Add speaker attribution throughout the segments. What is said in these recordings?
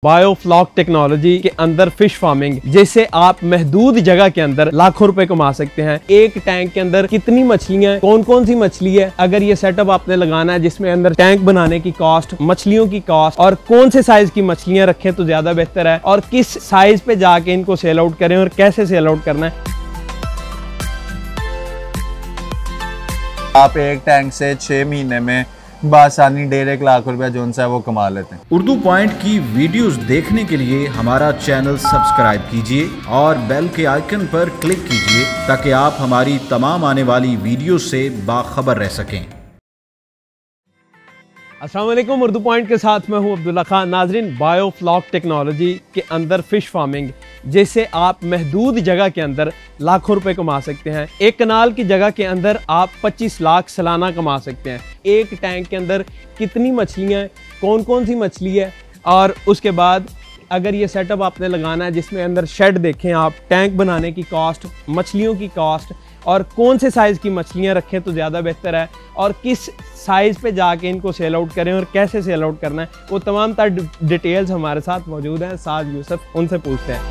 Speaker 1: Biofloc technology के अंदर fish farming, जैसे आप महदूद जगह के अंदर लाखों रुपए कमा सकते हैं। एक टैंक के अंदर कितनी मछलियां, कौन कौन सी मछली है, अगर ये सेटअप आपने लगाना है जिसमें अंदर टैंक बनाने की कॉस्ट, मछलियों की कॉस्ट और कौन से साइज की मछलियां रखें तो ज्यादा बेहतर है और किस साइज पे जाके इनको सेल आउट करें और कैसे सेल आउट करना है।
Speaker 2: आप एक टैंक से 6 महीने में बासानी 1.5 लाख रुपया जोन सा है वो कमा लेते हैं।
Speaker 3: उर्दू पॉइंट की वीडियोस देखने के लिए हमारा चैनल सब्सक्राइब कीजिए और बेल के आइकन पर क्लिक कीजिए ताकि आप हमारी तमाम आने वाली वीडियो से बाखबर रह सकें।
Speaker 1: अस्सलाम वालेकुम, उर्दू पॉइंट के साथ मैं हूं अब्दुल्ला खान। नाजरीन, बायोफ्लॉक टेक्नोलॉजी के अंदर फिश फार्मिंग, जैसे आप महदूद जगह के अंदर लाखों रुपए कमा सकते हैं। एक कनाल की जगह के अंदर आप 25 लाख सालाना कमा सकते हैं। एक टैंक के अंदर कितनी मछलियाँ, कौन कौन सी मछली है और उसके बाद अगर ये सेटअप आपने लगाना है जिसमें अंदर शेड देखें आप, टैंक बनाने की कॉस्ट, मछलियों की कॉस्ट और कौन से साइज़ की मछलियाँ रखें तो ज़्यादा बेहतर है और किस साइज़ पे जाके इनको सेल आउट करें और कैसे सेल आउट करना है, वो तमाम तर डिटेल्स हमारे साथ मौजूद हैं। साद यूसुफ, उनसे पूछते हैं।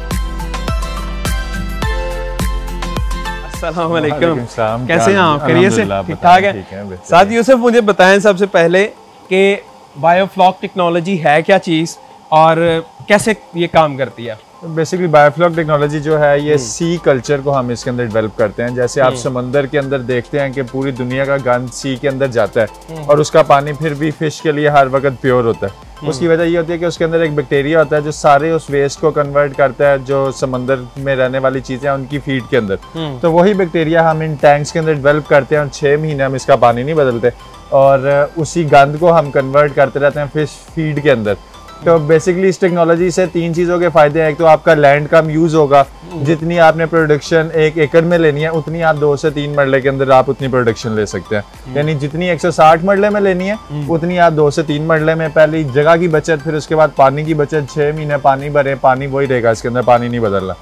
Speaker 1: अस्सलाम वालेकुम, कैसे हैं आप? खैरियत से? ठीक ठाक है। साद यूसुफ, मुझे बताएं सबसे पहले कि बायोफ्लॉक टेक्नोलॉजी है क्या चीज़ और कैसे ये काम करती है?
Speaker 2: बेसिकली बायोफ्लॉक टेक्नोलॉजी जो है ये सी कल्चर को हम इसके अंदर डेवलप करते हैं। जैसे आप समंदर के अंदर देखते हैं कि पूरी दुनिया का गंद सी के अंदर जाता है और उसका पानी फिर भी फिश के लिए हर वक्त प्योर होता है। उसकी वजह ये होती है कि उसके अंदर एक बैक्टीरिया होता है जो सारे उस वेस्ट को कन्वर्ट करता है, जो समंदर में रहने वाली चीजें हैं उनकी फीड के अंदर। तो वही बैक्टीरिया हम इन टैंक्स के अंदर डेवलप करते हैं और 6 महीने हम इसका पानी नहीं बदलते और उसी गंद को हम कन्वर्ट करते रहते हैं फिश फीड के अंदर। तो बेसिकली इस टेक्नोलॉजी से 3 चीज़ों के फायदे हैं। एक तो आपका लैंड कम यूज़ होगा, जितनी आपने प्रोडक्शन 1 एकड़ में लेनी है उतनी आप 2 से 3 मरले के अंदर आप उतनी प्रोडक्शन ले सकते हैं। यानी जितनी 160 मरले में लेनी है उतनी आप 2 से 3 मरले में। पहली जगह की बचत, फिर उसके बाद पानी की बचत। 6 महीने पानी भरे, पानी वही रहेगा इसके अंदर, पानी नहीं बदलना।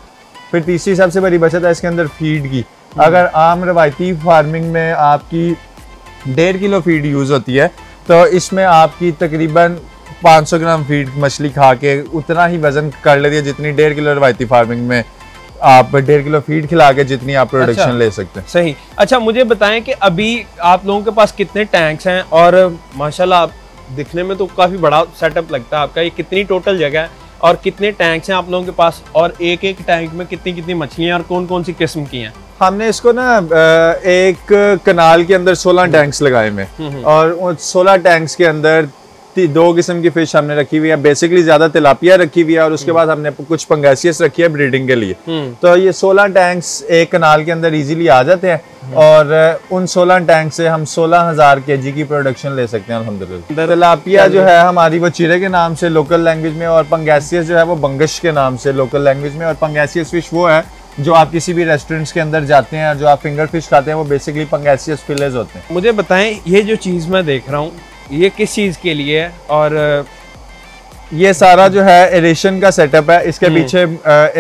Speaker 2: फिर तीसरी सबसे बड़ी बचत है इसके अंदर फीड की। अगर आम रवायती फार्मिंग में आपकी 1.5 किलो फीड यूज़ होती है तो इसमें आपकी तकरीबन 500 ग्राम फीड मछली खा के उतना ही वजन कर लेती है जितनी 1.5 किलो रवायती फार्मिंग में आप 1.5 किलो फीड खिला के जितनी आप प्रोडक्शन ले सकते हैं।
Speaker 1: सही। अच्छा, मुझे बताएं कि अभी आप लोगों के पास कितने टैंक्स हैं और माशाल्लाह आप दिखने में तो काफ़ी बड़ा सेटअप लगता है आपका। ये कितनी टोटल जगह है और कितने टैंक्स हैं आप लोगों के पास और एक एक टैंक में कितनी कितनी मछलियाँ और कौन कौन सी किस्म की हैं?
Speaker 2: हमने इसको ना एक कनाल के अंदर 16 टैंक्स लगाए हुए और उन 16 टैंक्स के अंदर 2 किस्म की फिश हमने रखी हुई है। बेसिकली ज्यादा तिलापिया रखी हुई है और उसके बाद हमने कुछ पंगेसियस रखी है ब्रीडिंग के लिए। तो ये 16 टैंक्स एक कनाल के अंदर इजीली आ जाते हैं और उन 16 टैंक से हम 16,000 kg की प्रोडक्शन ले सकते हैं अल्हम्दुलिल्लाह। तिलापिया जो है हमारी वो चिरे के नाम से लोकल लैंग्वेज में और पंगेसियस जो है वो बंगश के नाम से लोकल लैंग्वेज में। और पंगेसियस फिश वो है जो आप किसी भी रेस्टोरेंट्स के अंदर जाते हैं, जो आप फिंगर फिश खाते हैं, वो बेसिकली पंगेसियस फिलेज होते हैं।
Speaker 1: मुझे बताएं, ये जो चीज़ मैं देख रहा हूँ ये किस चीज़ के लिए है? और
Speaker 2: ये सारा जो है एरेशन का सेटअप है। इसके पीछे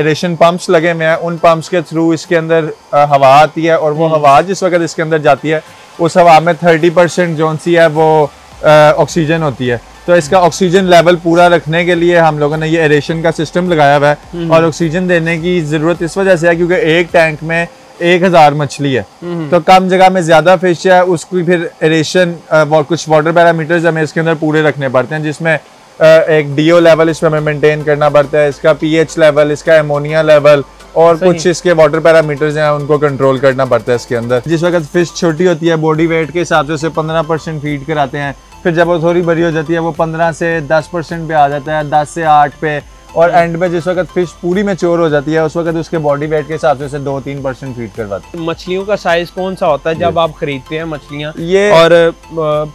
Speaker 2: एरेशन पंप्स लगे हुए हैं। उन पंप्स के थ्रू इसके अंदर हवा आती है और वो हवा जिस वक्त इसके अंदर जाती है उस हवा में 30% जोन सी है वो ऑक्सीजन होती है। तो इसका ऑक्सीजन लेवल पूरा रखने के लिए हम लोगों ने ये एरेशन का सिस्टम लगाया हुआ है और ऑक्सीजन देने की ज़रूरत इस वजह से है क्योंकि एक टैंक में 1000 मछली है तो कम जगह में ज्यादा फिश है। उसकी फिर एरेशन कुछ वाटर पैरामीटर्स हमें इसके अंदर पूरे रखने पड़ते हैं, जिसमें एक डीओ लेवल इसमें हमें मेंटेन करना पड़ता है, इसका पीएच लेवल, इसका एमोनिया लेवल और कुछ इसके वाटर पैरामीटर्स हैं उनको कंट्रोल करना पड़ता है इसके अंदर। जिस वक्त फिश छोटी होती है बॉडी वेट के हिसाब से 15% फीड कराते हैं। फिर जब वो थोड़ी बड़ी हो जाती है वो 15 से 10% पे आ जाता है, 10 से 8 पे और एंड में जिस वक्त फिश पूरी मैच्योर हो जाती है उस वक्त उसके बॉडी वेट के हिसाब से 2-3% फीड करवाते हैं।
Speaker 1: मछलियों का साइज कौन सा होता है जब आप खरीदते हैं मछलियाँ ये, और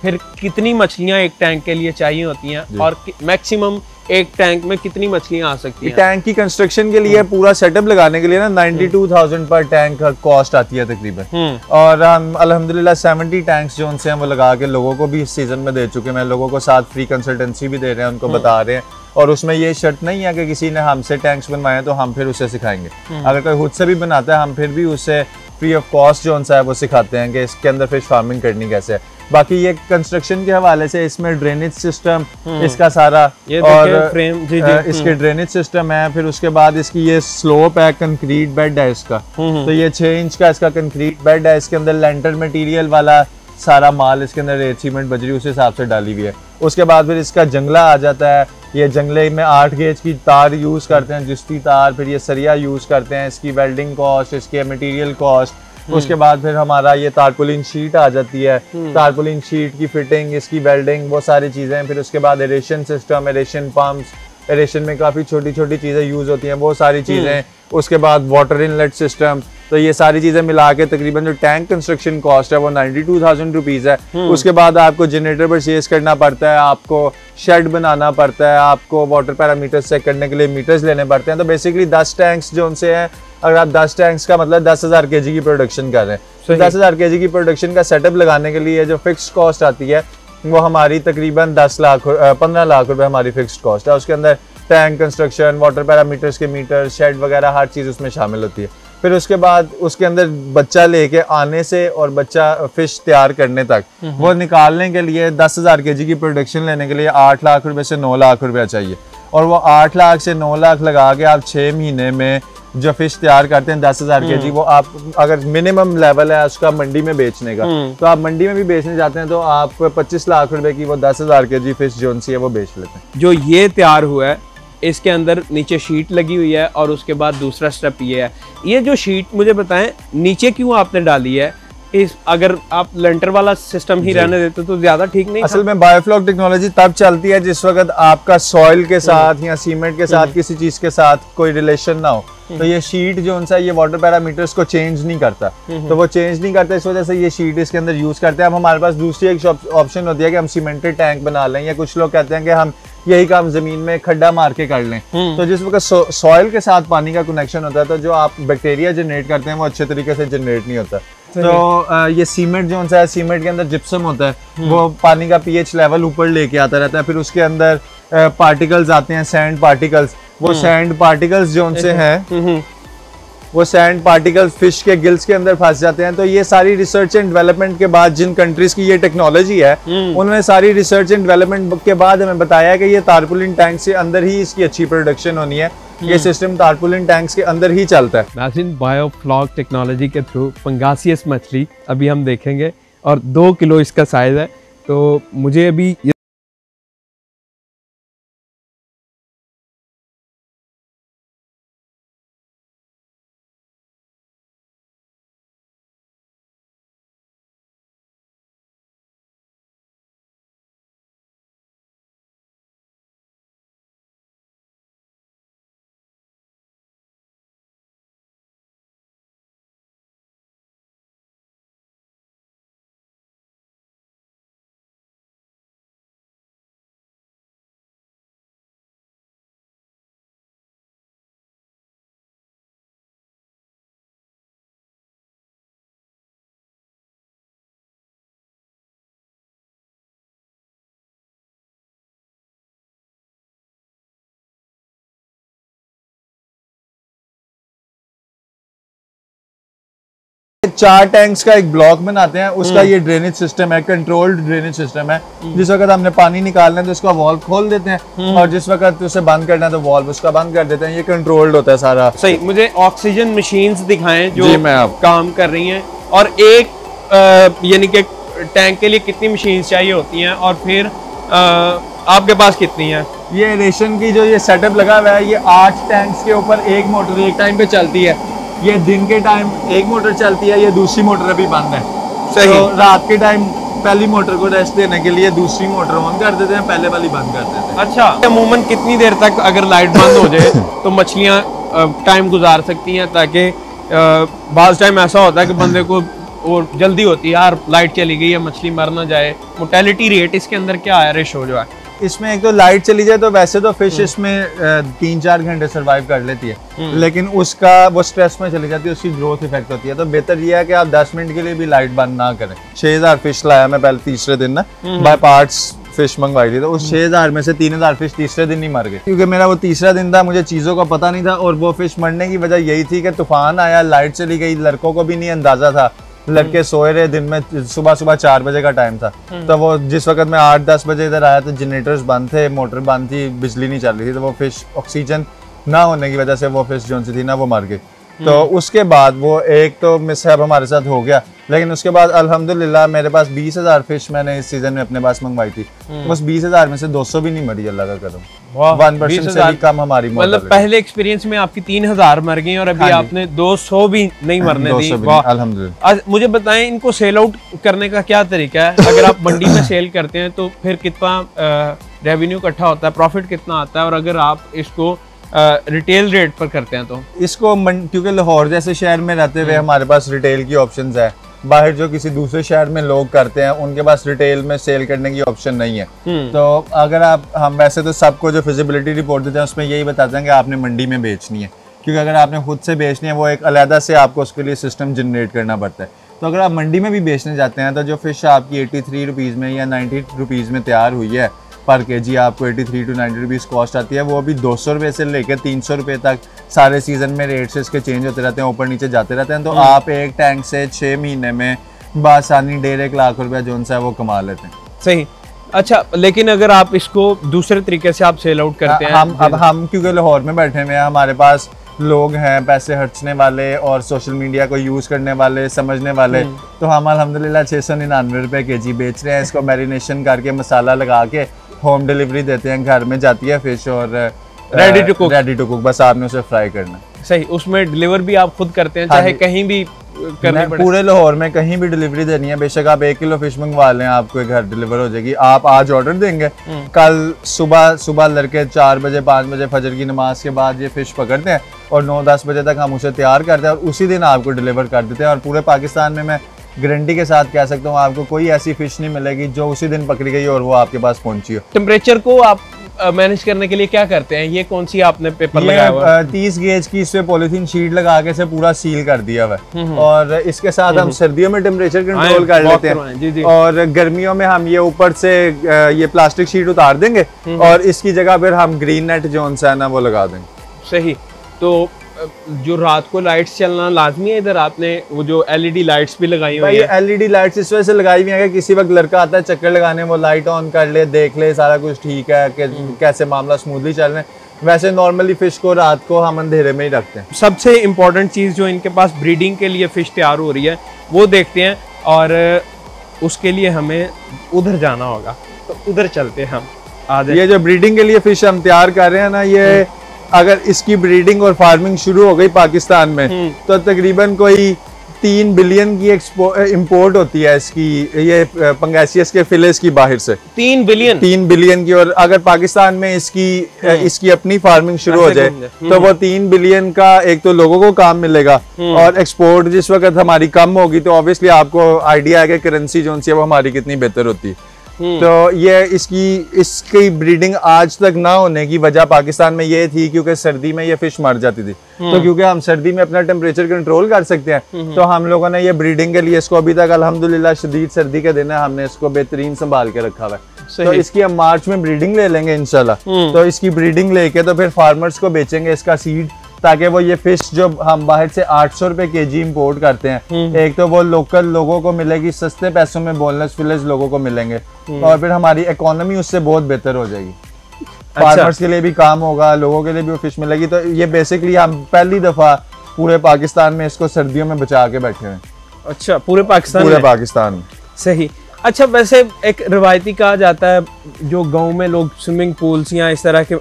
Speaker 1: फिर कितनी मछलियाँ एक टैंक के लिए चाहिए होती हैं और मैक्सिमम एक टैंक में कितनी मछलियाँ आ सकती हैं?
Speaker 2: टैंक की कंस्ट्रक्शन के लिए पूरा सेटअप लगाने के लिए ना 92,000 पर टैंक कॉस्ट आती है तकरीबन। और हम अल्हम्दुलिल्लाह 70 टैंक्स जो उनसे हम वो लगा के लोगों को भी इस सीजन में दे चुके हैं। लोगों को साथ फ्री कंसल्टेंसी भी दे रहे हैं, उनको बता रहे हैं और उसमें ये शर्त नहीं है कि किसी ने हमसे टैंक्स बनवाए तो हम फिर उसे सिखाएंगे। अगर कोई खुद से भी बनाता है हम फिर भी उससे फ्री ऑफ कॉस्ट जो उनसा है वो सिखाते हैं कि इसके अंदर फिश फार्मिंग करनी कैसे है। बाकी ये कंस्ट्रक्शन के हवाले से इसमें ड्रेनेज सिस्टम इसका सारा, और
Speaker 1: फ्रेम
Speaker 2: इसके ड्रेनेज सिस्टम है। फिर उसके बाद इसकी ये स्लोप है, कंक्रीट बेड है इसका, तो ये 6 इंच का इसका कंक्रीट बेड है। इसके अंदर लेंटर मटेरियल वाला सारा माल इसके अंदर रेत सीमेंट बजरी उस हिसाब से डाली हुई है। उसके बाद फिर इसका जंगला आ जाता है। ये जंगले में 8 गेज की तार यूज करते हैं, जिस्ती तार, फिर ये सरिया यूज करते हैं। इसकी वेल्डिंग कॉस्ट, इसके मटेरियल कॉस्ट, उसके बाद फिर हमारा ये तारपुलिन शीट आ जाती है, तारपुलिन शीट की फिटिंग, इसकी वेल्डिंग, वो सारी चीजें। फिर उसके बाद aeration system, aeration pumps, aeration में काफी छोटी छोटी चीजें यूज होती हैं, वो सारी चीजें। उसके बाद वाटर इनलेट सिस्टम, तो ये सारी चीजें मिला के तकरीबन जो टैंक कंस्ट्रक्शन कॉस्ट है वो 92,000 रुपीज है। उसके बाद आपको जनरेटर परचेज करना पड़ता है, आपको शेड बनाना पड़ता है, आपको वाटर पैरामीटर्स चेक करने के लिए मीटर्स लेने पड़ते हैं। तो बेसिकली 10 टैंक्स जो उनसे हैं, अगर आप 10 टैंक्स का मतलब 10,000 kg की प्रोडक्शन कर रहे हैं, तो 10,000 kg की प्रोडक्शन का सेटअप लगाने के लिए जो फिक्स्ड कॉस्ट आती है वो हमारी तकरीबन 15 लाख रुपए हमारी फिक्स्ड कॉस्ट है। उसके अंदर टैंक कंस्ट्रक्शन, वाटर पैरामीटर्स के मीटर, शेड वगैरह हर चीज़ उसमें शामिल होती है। फिर उसके बाद उसके अंदर बच्चा लेके आने से और बच्चा फिश तैयार करने तक, वो निकालने के लिए 10,000 kg की प्रोडक्शन लेने के लिए 8 लाख रुपए से 9 लाख रुपया चाहिए। और वो 8 लाख से 9 लाख लगा के आप 6 महीने में जो फिश तैयार करते हैं 10,000 kg, वो आप अगर मिनिमम लेवल है उसका मंडी में बेचने का, तो आप मंडी में भी बेचने जाते हैं तो आप 25 लाख रुपए की वो 10,000 kg फिश जो सी है वो बेच लेते हैं।
Speaker 1: जो ये तैयार हुआ है इसके अंदर नीचे शीट लगी हुई है, और उसके बाद दूसरा स्टेप ये है, ये जो शीट मुझे बताएं नीचे क्यों आपने डाली है? इस अगर आप लेंटर वाला सिस्टम ही रहने देते तो ज्यादा ठीक नहीं?
Speaker 2: असल में बायोफ्लॉक टेक्नोलॉजी तब चलती है जिस वक्त आपका सॉइल के साथ या सीमेंट के साथ किसी चीज के साथ कोई रिलेशन ना हो। तो ये शीट जो उनसा ये वाटर पैरामीटर्स को चेंज नहीं करता, तो वो चेंज नहीं करता, इस वजह से ये शीट इसके अंदर यूज करते हैं। अब हमारे पास दूसरी एक ऑप्शन होती है कि हम सीमेंटेड टैंक बना लें, या कुछ लोग कहते हैं कि हम यही काम जमीन में खड्डा मार के कर लें। तो जिस वक्त सॉइल के साथ पानी का कनेक्शन होता है तो जो आप बैक्टीरिया जनरेट करते हैं वो अच्छे तरीके से जनरेट नहीं होता। तो ये सीमेंट जो है, सीमेंट के अंदर जिप्सम होता है, वो पानी का पीएच लेवल ऊपर लेके आता रहता है। फिर उसके अंदर पार्टिकल्स आते हैं, सैंड पार्टिकल्स। वो सैंड पार्टिकल्स जो उनसे हैं, वो सैंड पार्टिकल्स फिश के गिल्स के अंदर फंस जाते हैं। तो ये सारी रिसर्च एंड डेवलपमेंट के बाद जिन कंट्रीज की ये टेक्नोलॉजी है, उन्होंने सारी रिसर्च एंड डेवलपमेंट के बाद हमें बताया कि ये तारपुलिन टैंक से अंदर ही इसकी अच्छी प्रोडक्शन होनी है। ये सिस्टम तारपुलिन टैंक्स के अंदर ही चलता है।
Speaker 1: नाज़रीन, बायोफ्लॉक टेक्नोलॉजी के थ्रू पंगासियस मछली अभी हम देखेंगे, और 2 किलो इसका साइज है। तो मुझे अभी
Speaker 2: 4 टैंक्स का एक ब्लॉक बनाते हैं, उसका ये ड्रेनेज सिस्टम है, कंट्रोल्ड ड्रेनेज सिस्टम है। जिस वक्त हमने पानी निकालना है तो उसका वॉल्व खोल देते हैं, और जिस वक्त उसे बंद करना है तो वॉल्व उसका बंद कर देते हैं। ये कंट्रोल्ड होता है सारा।
Speaker 1: सही। मुझे ऑक्सीजन मशीन्स दिखाएं जो
Speaker 2: आप
Speaker 1: काम कर रही हैं, और एक यानी कि टैंक के लिए कितनी मशीन्स चाहिए होती हैं, और फिर आपके पास कितनी है?
Speaker 2: ये रेशन की जो ये सेटअप लगा हुआ है, ये 8 टैंक्स के ऊपर एक मोटर एक टाइम पे चलती है। ये दिन के टाइम एक मोटर चलती है, ये दूसरी मोटर अभी बंद है।
Speaker 1: सही।
Speaker 2: तो रात के टाइम पहली मोटर को रेस्ट देने के लिए दूसरी मोटर ऑन कर देते हैं, पहले वाली बंद कर देते हैं।
Speaker 1: अच्छा, अमूमन कितनी देर तक अगर लाइट बंद हो जाए तो मछलियाँ टाइम गुजार सकती हैं? ताकि बाज़ टाइम ऐसा होता है कि बंदे को और जल्दी होती है, यार लाइट चली गई है, मछली मर ना जाए। मोर्टेलिटी रेट इसके अंदर क्या है, रेशो जो है
Speaker 2: इसमें? एक तो लाइट चली जाए तो वैसे तो फिश इसमें 3-4 घंटे सरवाइव कर लेती है, लेकिन उसका वो स्ट्रेस में चली जाती है, उसकी ग्रोथ इफेक्ट होती है। तो बेहतर ये है कि आप 10 मिनट के लिए भी लाइट बंद ना करें। 6,000 फिश लाया मैं पहले तीसरे दिन ना, बाय पार्ट्स फिश मंगवाई थी, तो उस 6,000 में से 3,000 फिश तीसरे दिन ही मर गए, क्योंकि मेरा वो तीसरा दिन था, मुझे चीज़ों का पता नहीं था। और वो फिश मरने की वजह यही थी कि तूफान आया, लाइट चली गई, लड़कों को भी नहीं अंदाजा था, लड़के सोए रहे दिन में, सुबह 4 बजे का टाइम था। तो वो जिस वक्त मैं 8-10 बजे इधर आया तो जनरेटर्स बंद थे, मोटर बंद थी, बिजली नहीं चल रही थी, तो वो फिश ऑक्सीजन ना होने की वजह से वो फिश जो सी थी ना वो मर गई। तो उसके बाद वो एक तो मिसहैप हमारे साथ हो गया, लेकिन उसके बाद अल्हम्दुलिल्लाह मेरे पास 20,000 फिश मैंने इस सीजन में अपने पास मंगवाई थी। बस 20,000 में से 200 भी नहीं मरी, अल्लाह का करम। 1% से भी कम हमारी मौत।
Speaker 1: मतलब पहले एक्सपीरियंस में आपकी 3,000 मर गई और अभी आपने 200 भी नहीं मरने दी।
Speaker 2: अल्हम्दुलिल्लाह।
Speaker 1: आज मुझे बताएं, इनको सेल आउट करने का क्या तरीका है? अगर आप मंडी में सेल करते हैं तो फिर कितना रेवेन्यू इकट्ठा होता है, प्रॉफिट कितना आता है? और अगर आप इसको रिटेल रेट पर करते हैं तो
Speaker 2: इसको क्योंकि लाहौर जैसे शहर में रहते हुए हमारे पास रिटेल की ऑप्शंस है, बाहर जो किसी दूसरे शहर में लोग करते हैं उनके पास रिटेल में सेल करने की ऑप्शन नहीं है। तो अगर हम वैसे तो सबको जो फिजिबिलिटी रिपोर्ट देते हैं उसमें यही बताते हैं कि आपने मंडी में बेचनी है, क्योंकि अगर आपने खुद से बेचनी है वो एक अलहदा से आपको उसके लिए सिस्टम जनरेट करना पड़ता है। तो अगर आप मंडी में भी बेचने जाते हैं तो जो फिश आपकी 83 रुपीज़ में या 90 रुपीज़ में तैयार हुई है पर केजी, आपको 83 to 90 रुपीज़ कॉस्ट आती है, वो अभी 200 रुपये से लेकर 300 रुपये तक सारे सीजन में रेट्स इसके चेंज होते रहते हैं, ऊपर नीचे जाते रहते हैं। तो आप एक टैंक से 6 महीने में बासानी 1.5 लाख रुपया जो है वो कमा लेते हैं।
Speaker 1: सही। अच्छा, लेकिन अगर आप इसको दूसरे तरीके से आप सेल आउट करते हैं,
Speaker 2: हम क्योंकि लाहौर में बैठे हुए हैं, हमारे पास लोग हैं पैसे खर्चने वाले और सोशल मीडिया को यूज़ करने वाले, समझने वाले, तो हम अल्हम्दुलिल्लाह 699 रुपये केजी बेच रहे हैं। इसको मैरिनेशन करके मसाला लगा के होम डिलीवरी देते हैं, घर में जाती है फिश और रेडी टू कुक, बस आपने उसे फ्राई करना।
Speaker 1: सही। उसमें डिलीवर भी आप खुद करते हैं, चाहे कहीं भी करनी पड़े?
Speaker 2: पूरे लाहौर में कहीं भी डिलीवरी देनी है, बेशक आप 1 किलो फिश मंगवा लें, आपको घर डिलीवर हो जाएगी। आप आज ऑर्डर देंगे, कल सुबह लड़के 4 बजे 5 बजे फजर की नमाज के बाद ये फिश पकड़ते हैं और 9-10 बजे तक हम उसे तैयार करते हैं और उसी दिन आपको डिलीवर कर देते हैं। और पूरे पाकिस्तान में मैं गारंटी के साथ कह सकता हूँ आपको कोई ऐसी फिश नहीं मिलेगी जो उसी दिन पकड़ी गई और वो आपके पास पहुंची हो।
Speaker 1: टेम्परेचर को आप मैनेज करने के लिए क्या करते हैं? ये कौन सी आपने पेपर लगाया हुआ है?
Speaker 2: 30 गेज की इस पे पॉलिथीन शीट लगा के से पूरा सील कर दिया हुआ है और इसके साथ हम सर्दियों में टेम्परेचर कंट्रोल कर लेते हैं।
Speaker 1: जी जी।
Speaker 2: और गर्मियों में हम ये ऊपर से ये प्लास्टिक शीट उतार देंगे और इसकी जगह फिर हम ग्रीन नेट जो है ना वो लगा देंगे।
Speaker 1: सही। तो जो रात को लाइट्स चलना लाजमी है इधर? आपने वो जो एलईडी लाइट्स भी लगाई हुई है?
Speaker 2: एलईडी लाइट्स इस वजह से लगाई हुई है कि किसी वक्त लड़का आता है चक्कर लगाने, वो लाइट ऑन कर ले, देख ले सारा कुछ ठीक है कि कैसे मामला स्मूथली चल रहे हैं। वैसे नॉर्मली फिश को रात को हम अंधेरे में ही रखते हैं।
Speaker 1: सबसे इम्पोर्टेंट चीज़ जो इनके पास ब्रीडिंग के लिए फिश तैयार हो रही है वो देखते हैं और उसके लिए हमें उधर जाना होगा, तो उधर चलते हैं हम। आज
Speaker 2: ये जो ब्रीडिंग के लिए फिश हम तैयार कर रहे हैं ना, ये अगर इसकी ब्रीडिंग और फार्मिंग शुरू हो गई पाकिस्तान में तो तकरीबन कोई 3 बिलियन की इंपोर्ट होती है इसकी, ये पंगेसियस के फिलेस की बाहर से 3 बिलियन की। और अगर पाकिस्तान में इसकी अपनी फार्मिंग शुरू हो जाए तो वो 3 बिलियन का एक तो लोगों को काम मिलेगा और एक्सपोर्ट जिस वक्त हमारी कम होगी तो ऑब्वियसली आपको आइडिया है कि करेंसी जो है वो हमारी कितनी बेहतर होती है। तो ये इसकी ब्रीडिंग आज तक ना होने की वजह पाकिस्तान में ये थी क्योंकि सर्दी में ये फिश मर जाती थी। तो क्योंकि हम सर्दी में अपना टेम्परेचर कंट्रोल कर सकते हैं तो हम लोगों ने ये ब्रीडिंग के लिए इसको अभी तक अल्हम्दुलिल्लाह शदीद सर्दी के दिन है हमने इसको बेहतरीन संभाल के रखा हुआ है। तो इसकी हम मार्च में ब्रीडिंग ले लेंगे इंशाल्लाह। तो इसकी ब्रीडिंग लेके तो फिर फार्मर्स को बेचेंगे इसका सीड, ताकि वो ये फिश जो हम बाहर से 800 रुपए केजी इंपोर्ट करते हैं, एक तो वो लोकल लोगों को मिलेगी सस्ते पैसों में, बोनलेस फिलेस लोगों को मिलेंगे और फिर हमारी इकोनॉमी उससे बहुत बेहतर हो जाएगी। फार्मर्स के लिए भी काम होगा, लोगों के लिए भी वो फिश मिलेगी। तो ये बेसिकली हम पहली दफा पूरे पाकिस्तान में इसको सर्दियों में बचा के बैठे हैं।
Speaker 1: अच्छा, पूरे पाकिस्तान में। सही। अच्छा, वैसे एक रिवायती कहा जाता है जो गाँव में लोग स्विमिंग पूल्स या इस तरह के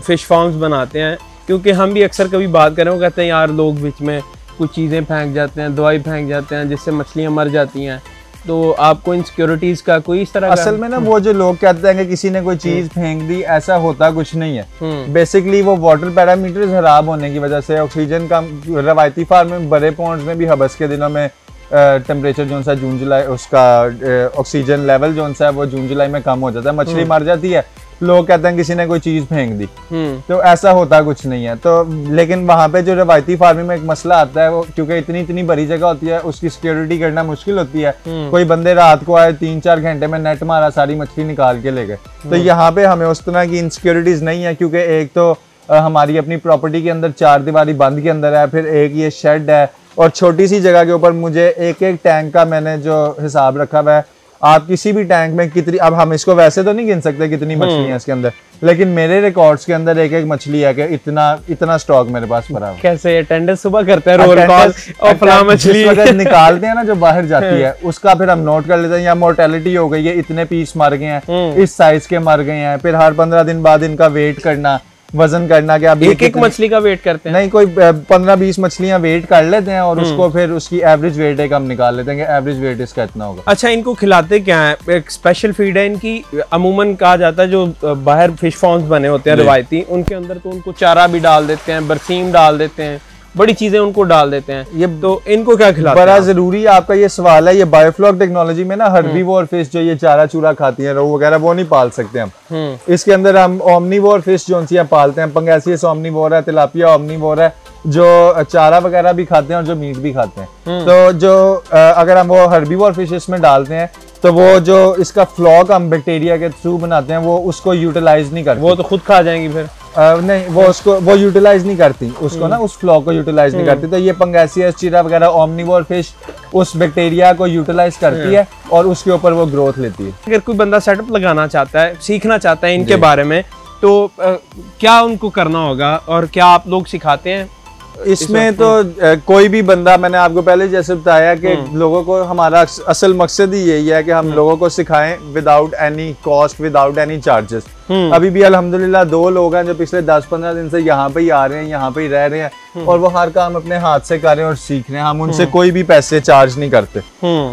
Speaker 1: फिश फार्म्स बनाते हैं, क्योंकि हम भी अक्सर कभी बात करें वो कहते हैं यार लोग बीच में कुछ चीज़ें फेंक जाते हैं, दवाई फेंक जाते हैं जिससे मछलियाँ मर जाती हैं। तो आपको इनसिक्योरिटीज का कोई इस तरह
Speaker 2: असल में ना वो जो लोग कहते हैं कि किसी ने कोई चीज फेंक दी, ऐसा होता कुछ नहीं है। बेसिकली वो वाटर पैरामीटर खराब होने की वजह से ऑक्सीजन कम, रवायती फार्म में बड़े पॉन्ड्स में भी हबस के दिनों में टेम्परेचर जो सा जून जुलाई उसका ऑक्सीजन लेवल जो सा वो जून जुलाई में कम हो जाता है, मछली मर जाती है। लोग कहते हैं किसी ने कोई चीज फेंक दी, तो ऐसा होता कुछ नहीं है। तो लेकिन वहां पे जो रवायती फार्मिंग में एक मसला आता है वो क्योंकि इतनी बड़ी जगह होती है उसकी सिक्योरिटी करना मुश्किल होती है। कोई बंदे रात को आए 3-4 घंटे में नेट मारा सारी मछली निकाल के ले गए। तो यहाँ पे हमें उस तरह की इनसिक्योरिटीज नहीं है, क्योंकि एक तो हमारी अपनी प्रॉपर्टी के अंदर 4 दीवारी बंद के अंदर है, फिर एक ये शेड है, और छोटी सी जगह के ऊपर मुझे एक एक टैंक का मैंने जो हिसाब रखा हुआ है, आप किसी भी टैंक में कितनी, अब हम इसको वैसे तो नहीं गिन सकते कितनी मछली है इसके अंदर, लेकिन मेरे रिकॉर्ड्स के अंदर एक एक मछली है कि इतना स्टॉक मेरे पास पड़ा हुआ।
Speaker 1: कैसे अटेंडेंट सुबह करते हैं रोल कॉल और फला मछली
Speaker 2: अगर निकालते हैं ना जो बाहर जाती है उसका फिर हम नोट कर लेते हैं, या मोर्टेलिटी हो गई है, इतने पीस मर गए हैं, इस साइज के मर गए हैं, फिर हर 15 दिन बाद इनका वेट करना, वजन करना कि आप
Speaker 1: एक मछली का वेट करते हैं,
Speaker 2: नहीं कोई 15-20 मछलियां वेट कर लेते हैं और उसको फिर उसकी एवरेज वेट एक हम निकाल लेते हैं कि एवरेज वेट इसका इतना होगा।
Speaker 1: अच्छा, इनको खिलाते क्या है? एक स्पेशल फीड है इनकी, अमूमन कहा जाता है जो बाहर फिश फार्म्स बने होते हैं रिवायती, उनके अंदर तो उनको चारा भी डाल देते हैं, बरसीम डाल देते हैं, बड़ी चीजें उनको डाल देते हैं, ये तो इनको क्या खिलाते हैं?
Speaker 2: बड़ा जरूरी है आपका ये सवाल है। ये बायोफ्लॉक टेक्नोलॉजी में ना हर्बीवोर फिश जो ये चारा चूरा खाती हैं, रोहू वगैरह, वो नहीं पाल सकते हम। इसके अंदर हम ओमनीवोर फिश जो सी पालते हैं, पंगेसियस ओमनीवोर है, तिलापिया ओमनीवोर है, जो चारा वगैरह भी खाते हैं और जो मीट भी खाते हैं। तो जो अगर हम वो हर्बीवोर फिश इसमें डालते हैं तो वो जो इसका फ्लॉक हम बैक्टीरिया के थ्रू बनाते हैं वो उसको यूटिलाइज नहीं करते,
Speaker 1: वो तो खुद खा जाएंगी फिर।
Speaker 2: नहीं, वो यूटिलाइज नहीं करती उसको ना, उस फ्लॉक को यूटिलाइज नहीं करती। तो ये पंगेसियस चीरा वगैरह ओमनीवोर फिश उस बैक्टीरिया को यूटिलाइज करती है और उसके ऊपर वो ग्रोथ लेती है।
Speaker 1: अगर कोई बंदा सेटअप लगाना चाहता है, सीखना चाहता है इनके बारे में, तो क्या उनको करना होगा और क्या आप लोग सिखाते हैं
Speaker 2: इसमें? तो कोई भी बंदा, मैंने आपको पहले जैसे बताया कि लोगों को, हमारा असल मकसद ही यही है कि हम लोगों को सिखाएं without any cost, without any charges. अभी भी अल्हम्दुलिल्लाह 2 लोग हैं जो पिछले 10-15 दिन से यहाँ पे ही आ रहे हैं, यहाँ पे ही रह रहे हैं और वो हर काम अपने हाथ से कर रहे हैं और सीख रहे हैं। हम उनसे कोई भी पैसे चार्ज नहीं करते।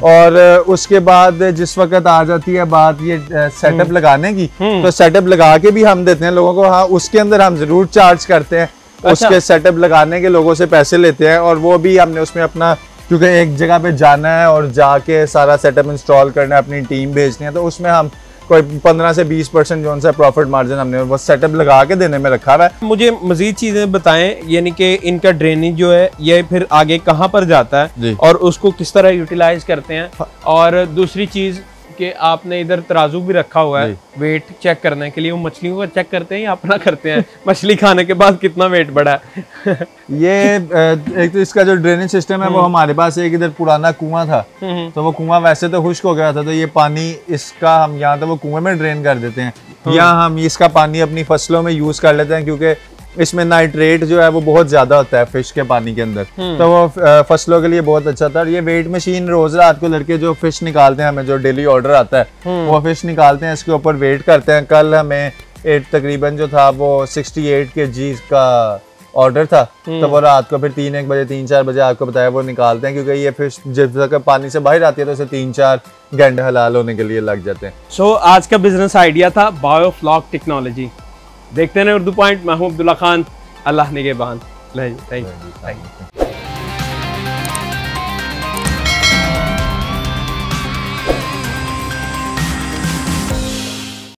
Speaker 2: और उसके बाद जिस वक्त आ जाती है बात ये सेटअप लगाने की, तो सेटअप लगा के भी हम देते हैं लोगों को। हाँ, उसके अंदर हम जरूर चार्ज करते हैं।
Speaker 1: अच्छा।
Speaker 2: उसके सेटअप लगाने के लोगों से पैसे लेते हैं और वो भी हमने उसमें अपना, क्योंकि एक जगह पे जाना है और जाके सारा सेटअप इंस्टॉल करना है, अपनी टीम भेजनी है, तो उसमें हम कोई 15 से 20% जो सा प्रॉफिट मार्जिन हमने वो सेटअप लगा के देने में रखा हुआ है।
Speaker 1: मुझे मजीद चीजें बताएं, यानी कि इनका ड्रेनेज जो है ये फिर आगे कहाँ पर जाता है और उसको किस तरह यूटिलाइज करते हैं? और दूसरी चीज कि आपने इधर तराजू भी रखा हुआ है वेट चेक करने के लिए, वो मछलियों को चेक करते हैं या अपना करते हैं मछली खाने के बाद कितना वेट बढ़ा है?
Speaker 2: ये एक तो इसका जो ड्रेनेज सिस्टम है वो हमारे पास एक इधर पुराना कुआं था, तो वो कुआं वैसे तो खुश्क हो गया था, तो ये पानी इसका हम यहाँ तो वो कुएं में ड्रेन कर देते हैं, या हम इसका पानी अपनी फसलों में यूज कर लेते हैं, क्योंकि इसमें नाइट्रेट जो है वो बहुत ज्यादा होता है फिश के पानी के अंदर, तो वो फसलों के लिए बहुत अच्छा था। और ये वेट मशीन रोज रात को लड़के जो फिश निकालते हैं, हमें जो डेली ऑर्डर आता है वो फिश निकालते हैं, इसके ऊपर वेट करते हैं। कल हमें तकरीबन जो था वो 68 kg का ऑर्डर था, तो वो रात को फिर 3-1 बजे 3-4 बजे आपको बताया वो निकालते हैं, क्योंकि ये फिश जब तक पानी से बाहर आती है तो उसे 3-4 घंटे हलाल होने के लिए लग जाते हैं।
Speaker 1: सो आज का बिजनेस आइडिया था बायोफ्लॉक टेक्नोलॉजी। देखते हैं उर्दू पॉइंट। मैं हूं अब्दुल्ला खान, अल्लाह निगहबान। Thank you.